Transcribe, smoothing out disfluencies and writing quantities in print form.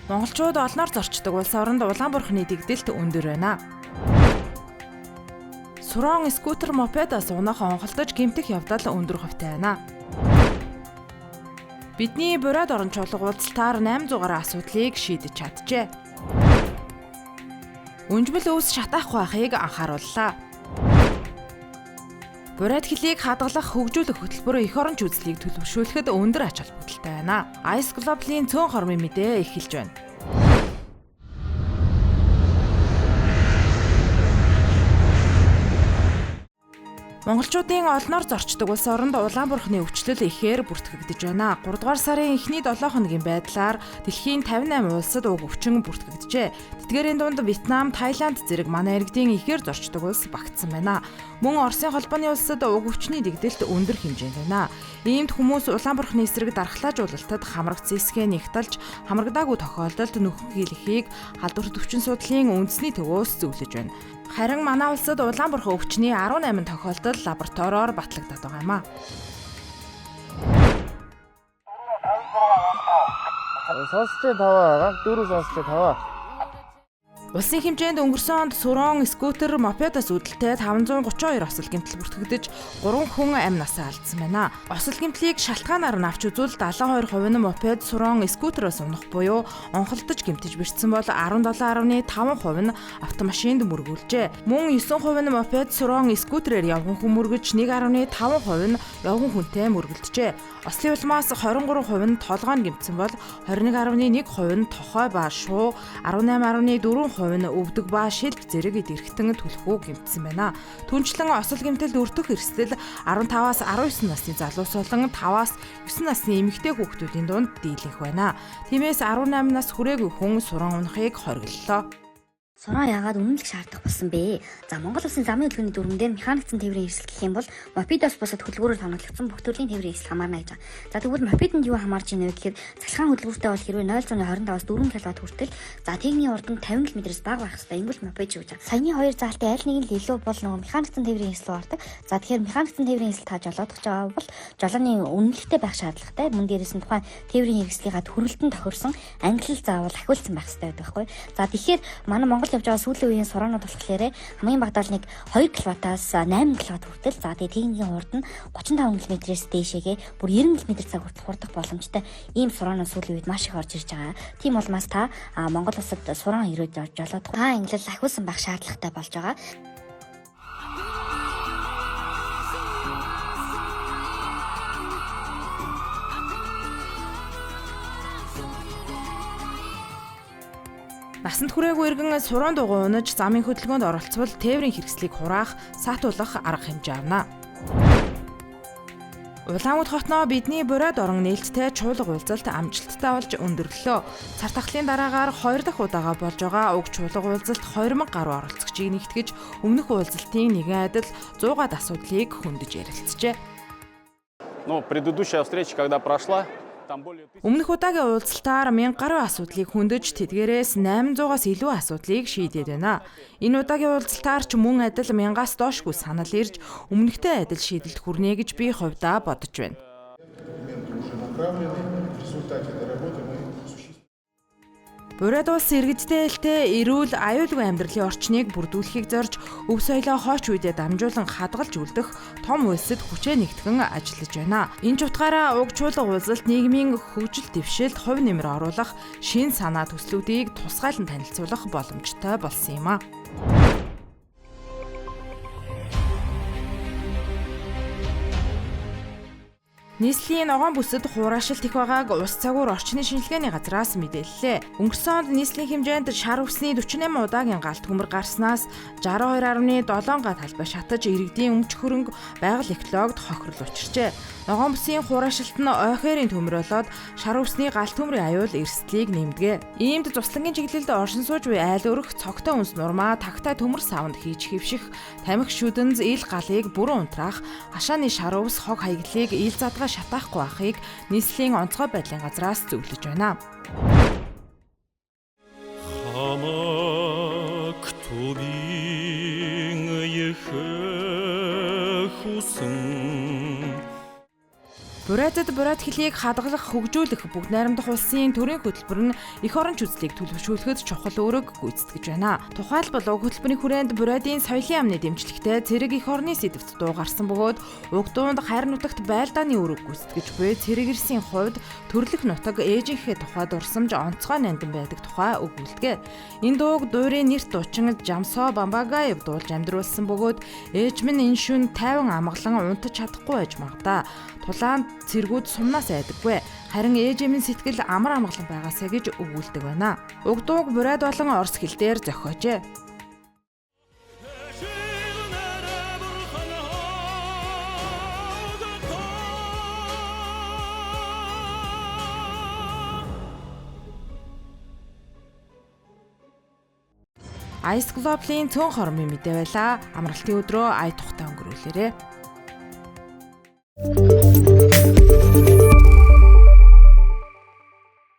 Монголчууд олноор зорчдог улс оронд улаан бурхны дэгдэлт өндөр байна. Сурон скутер мопедаас унах онголдож гэмтэх явдал өндөр хувьтай байна. Бидний бурайд орон чуулга уулзалтаар 800 гаруй асуудлыг шийдэж чаджээ. Үнжмэл өвс шатаахгүй байхыг анхаарууллаа. Бурайд хэлийг хадгалах, хөгжүүлэх хөтөлбөр эх оронч үзлийг төлөвшүүлэхэд өндөр ач холбогдолтой байна. Ice Global-ийн цөөн хормын мэдээ эхэлж байна. Монголчуудын олноор зорчдог улс оронд улаан бурхны өвчлөл ихээр бүртгэгдэж байна. 3 дугаар сарын эхний 7 хоногийн байдлаар дэлхийн 58 улсад уг өвчин бүртгэгджээ. Тэдгээрийн дунд Вьетнам, Таиланд зэрэг манай иргэдийн ихээр зорчдог улс багтсан байна. Мөн Оросын холбооны улсад уг өвчний дэгдэлт өндөр хэмжээнд байна. Иймд хүмүүс улаан бурхны эсрэг дархлаажуулалтад хамрагц эсгээ нэгтэлж хамрагдаагүй тохиолдолд нөхөн хийлэхийг халдварт өвчин судлалын үндэсний төвөөс зөвлөж байна. Харин манай улсад улаан бурхан өвчний 18 тохиолдол лабораториор батлагдаад байгаа юм а. Сонсч таваа, 4 сонсч таваа. Улсын хэмжээнд өнгөрсөн онд Сурон скутер мопедаас үүдэлтэй 532 осол гэмтэл бүртгэгдэж 3 хүн амь насаа алдсан байна. Осол гэмтлийг шалтгаанаар нь авч үзвэл 72% нь мопед Сурон скутероос унах буюу онхолдож гэмтэж бэртсэн бол 17.5% нь автомашинд мөргүүлжээ. Мөн 9% нь мопед Сурон скутерээр явган хүн мөргөж 1.5% нь явган хүнтэй мөргөлдөжээ. Ослын улмаас 23% нь толгойн гэмтсэн бол 21.1% нь тохой ба шуу, 18.4% нь өвдөг ба шилб зэрэг дэрхтэн түлхүү гэмтсэн байна. Түүнчлэн осол гэмтэлд өртөх эрсдэл 15-аас 19 насны залуус болон 5-аас 9 насны эмэгтэй хүүхдүүдийн дунд дийлэнх байна. Тиймээс 18 нас хүрээгүй хүн суран унахыг хориглолоо. Суран яагаад үнэмлэх шаардах болсон бэ? За Монгол улсын замын хөдөлгөөний дүрмэн дээр механикцэн тээврийн эрсдэл гэх юм бол мопедоос бусад хөдөлгөөрөөр хамгаалагдсан бүх төрлийн тээврийн эрсдэл хамаарна гэж байгаа. За тэгвэл мопедэнд юу хамаарч ийнэ вэ гэхээр цахилгаан хөдөлгөөртэй бол хэрвээ 0.25-аас 4 кВт хүртэл за техникийн урд нь 50 км-с бага байх хэрэгтэй. Ингэвэл мопед шүү гэж. Саяны хоёр заалтын аль нэг нь илүү бол нөгөө механикцэн тээврийн эрсдэл гардаг. За тэгэхээр механикцэн тээврийн эрсдэл та жолоодох байгаа бол жолооны үнэлэхтэй байх шаардлагатай. Мөн дээрээс нь тухайн тээврийн хэрэгслийнхаа төрөлтөнд тохирсон ангилал заавал ахиулсан байх хэрэгтэй байдаг байхгүй. За тэгэхээр манай Монгол явж байгаа сүүлийн үеийн сураанууд болохоор хамгийн багадаа нэг 2 кВт-аас 8 кВт хүртэл за тэгээ техникийн урд нь 35 км-с дээшээгээ бүр 90 км/цаг хүртэл хурдах боломжтой ийм сураанууд сүүлийн үед маш их орж ирж байгаа. Тийм улмаас та Монгол улсад сураан ирээд жолоодох ангилал ахиулсан байх шаардлагатай болж байгаа. Насанд хүрээгүй иргэн суран дугуй унаж замын хөдөлгөөнд оролцвол тээврийн хэрэгслийг хураах, саатуулах арга хэмжээ авна. Улаануд хотноо бидний бурайд орон нээлттэй чуулга уулзалт амжилттай болж өндөрлөлөө. Цар тахлын дараагаар 2 дахь удаага болж байгаа уг чуулга уулзалт 2000 гаруй оролцогчийг нэгтгэж өмнөх уулзалтын нэгэн адил 100-аад асуудлыг хөндөж ярилцжээ. Предыдущая встреча, когда прошла, өмнөх удаагийн уулзалтаар 1000 гаруй асуудлыг хөндөж тэдгээрээс 800-аас илүү асуудлыг шийдээд байна. Энэ удаагийн уулзалтаар ч мөн адил 1000-аас доошгүй санал ирж өмнөхтэй адил шийдэлд хүрнэ гэж би хувьдаа бодож байна. Бурайд улс иргэдтэй ээлтэй эрүүл аюулгүй амьдралын орчныг бүрдүүлэхийг зорж өв соёлоо хооч үедээ дамжуулан хадгалж үлдэх том улсад хүчээ нэгтгэн ажиллаж байна. Энэ ч утгаараа уг чуулга уулзалт нийгмийн хөгжил дэвшилд хувь нэмэр оруулах, шин санаа төслүүдийг тусгайлан танилцуулах боломжтой болсон юм а. Нийслэлийн ногоон бүсэд хураашилт их байгааг Улс цагуур орчны шинжилгээний газраас мэдээллээ. Өнгөрсөн онд нийслэлийн хэмжээнд шар үсний 48 удаагийн галт хөмөр гарснаас 62.7 га талбай шатаж иргэдийн өмч хөрөнгө байгаль экологид хохирол учирчээ. Ногоон бүсийн хураашилт нь ойхээрийн төмөр болоод шар үсний галт хөмрийн аюул эрсдлийг нэмдэгэ. Иймд цуслагын чиглэлд оршин сууж буй айл өрх, цогтой үнс нурмаа, тагтай төмөр савнд хийж хэвших, тамхи шүдэнз, ил галыг бүрэн унтраах, хашааны шар үс, хог хаяглыг ил задгаа шатаахгүй байхыг нийслэлийн онцгой байдлын газраас зөвлөж байна. Бурайдад бурайд хэлийг хадгалах, хөгжүүлэх бүгд найрамдах улсын төрийн хөтөлбөр нь эх орон үзлийг төлөвшүүлэхэд чухал үүрэг гүйцэтгэж байна. Тухайлбал уг хөтөлбөрийн хүрээнд бурайдын соёлын амны дэмжлэгтэй цэрэг эх орны сэдвт дуугарсан бөгөөд уг дуунд хайр нутагт байлдааны үүрэг гүйцэтгэж буй цэрэг эрсийн хувьд төрлөх нутаг ээжийнхээ тухай дурсамж онцгой нандин байдаг тухай өгүүлдэг. Энэ дууг дуурийн нэрт дуучин Жамсоо Бамбагаев дуулж амьдруулсан бөгөөд ээж минь энэ шүн тайван амгалан унтаж чадахгүй байж магадаа. Тулаанд цэргүүд сумнаас айдаггүй. Харин ээжийн минь сэтгэл амар амгалан байгаасаа гэж өгүүлдэг байна. Уг дууг бурайд болон орос хэлээр зохиожээ. Ice Globe-ийн цөөн хормын мэдээ байлаа. Амралтын өдрөө ая тухтай өнгөрүүлээрэй.